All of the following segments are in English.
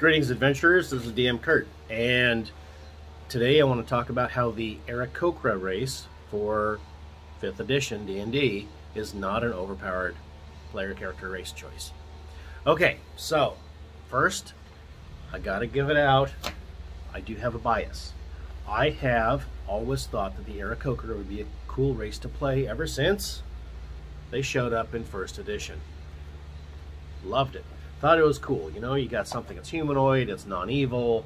Greetings, adventurers. This is DM Kurt, and today I want to talk about how the Aaracokra race for 5th edition D&D is not an overpowered player character race choice. Okay, so first, I gotta give it out. I do have a bias. I have always thought that the Aaracokra would be a cool race to play ever since they showed up in 1st edition. Loved it. Thought it was cool. You know, you got something that's humanoid, it's non-evil.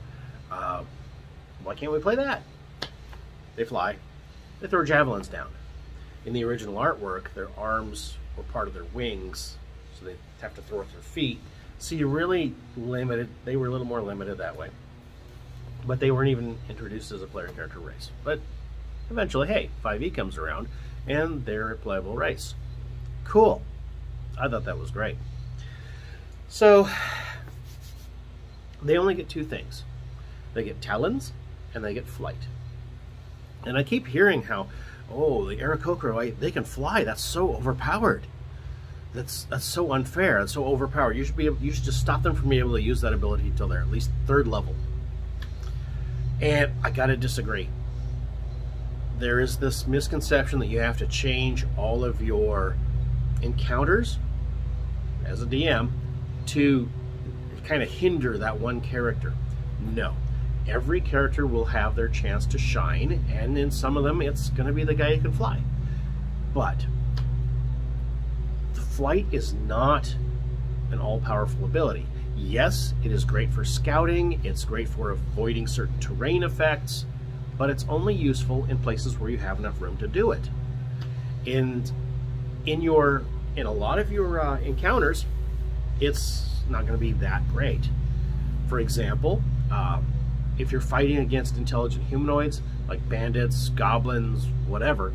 Why can't we play that? They fly. They throw javelins down. In the original artwork, their arms were part of their wings, so they have to throw with their feet. So you really limited, they were a little more limited that way. But they weren't even introduced as a player character race. But eventually, hey, 5e comes around, and they're a playable race. Cool. I thought that was great. So, they only get 2 things. They get talons, and they get flight. And I keep hearing how, oh, the Aaracokra, they can fly. That's so overpowered. That's so unfair. That's so overpowered. You should just stop them from being able to use that ability until they're at least 3rd level. And I gotta disagree. There is this misconception that you have to change all of your encounters as a DM to kind of hinder that one character. No. Every character will have their chance to shine, and in some of them it's going to be the guy who can fly. But the flight is not an all-powerful ability. Yes, it is great for scouting, it's great for avoiding certain terrain effects, but it's only useful in places where you have enough room to do it. And in a lot of your encounters, it's not going to be that great. For example, if you're fighting against intelligent humanoids like bandits, goblins, whatever,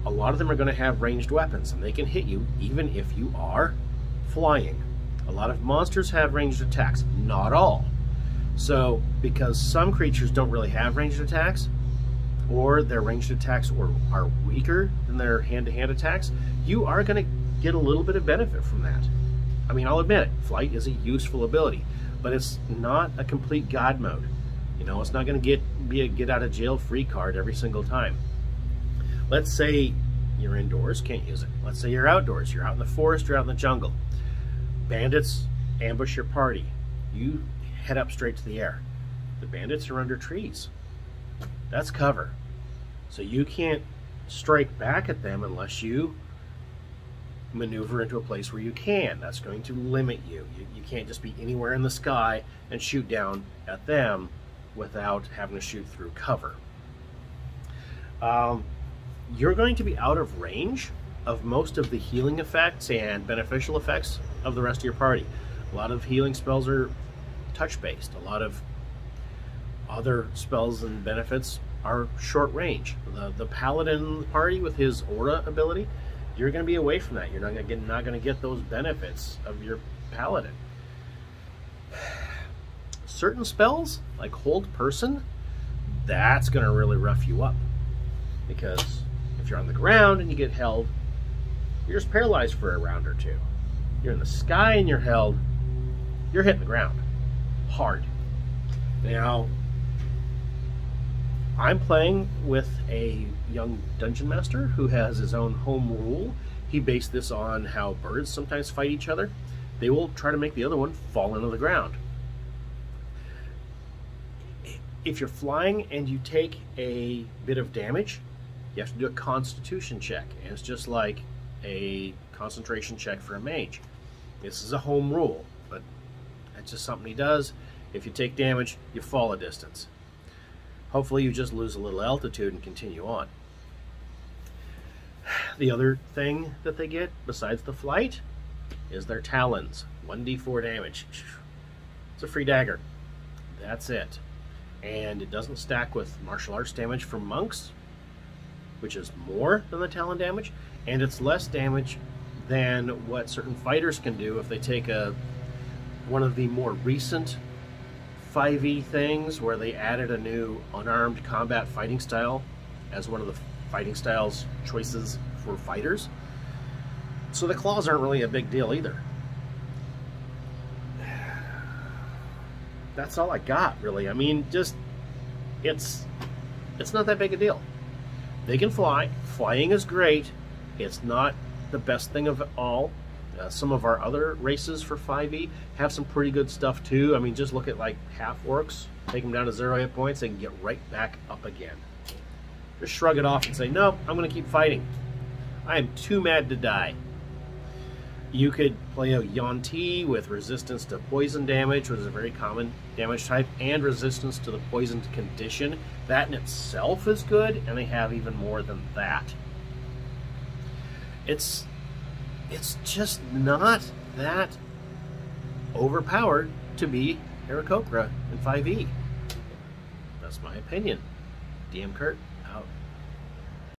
a lot of them are going to have ranged weapons and they can hit you even if you are flying. A lot of monsters have ranged attacks, not all. So because some creatures don't really have ranged attacks, or their ranged attacks are weaker than their hand-to-hand attacks, you are going to get a little bit of benefit from that. I mean, I'll admit it, flight is a useful ability, but it's not a complete god mode. You know, it's not going to be a get-out-of-jail-free card every single time. Let's say you're indoors, can't use it. Let's say you're outdoors, you're out in the forest, you're out in the jungle. Bandits ambush your party. You head up straight to the air. The bandits are under trees. That's cover. So you can't strike back at them unless you maneuver into a place where you can. That's going to limit you. You can't just be anywhere in the sky and shoot down at them without having to shoot through cover. You're going to be out of range of most of the healing effects and beneficial effects of the rest of your party. A lot of healing spells are touch-based. A lot of other spells and benefits are short range. The paladin party with his aura ability, you're going to be away from that. You're not going to get those benefits of your paladin. Certain spells, like Hold Person, that's going to really rough you up. Because if you're on the ground and you get held, you're just paralyzed for a round or 2. You're in the sky and you're held, you're hitting the ground hard. Now, I'm playing with a young dungeon master who has his own home rule. He based this on how birds sometimes fight each other. They will try to make the other one fall into the ground. If you're flying and you take a bit of damage, you have to do a constitution check. And it's just like a concentration check for a mage. This is a home rule, but that's just something he does. If you take damage, you fall a distance. Hopefully you just lose a little altitude and continue on. The other thing that they get, besides the flight, is their talons. 1d4 damage. It's a free dagger. That's it. And it doesn't stack with martial arts damage from monks, which is more than the talon damage, and it's less damage than what certain fighters can do if they take one of the more recent 5e things where they added a new unarmed combat fighting style as one of the fighting styles choices for fighters. So the claws aren't really a big deal either. that's all I got, really. I mean, just, it's not that big a deal. They can fly. Flying is great. It's not the best thing of all. Some of our other races for 5e have some pretty good stuff too. I mean, just look at like half orcs. Take them down to 0 hit points, they can get right back up again. Just shrug it off and say, no, I'm going to keep fighting. I am too mad to die. You could play a Yuan-Ti with resistance to poison damage, which is a very common damage type, and resistance to the poisoned condition. That in itself is good, and they have even more than that. It's just not that overpowered to be Aaracokra in 5e. That's my opinion. DM Kurt.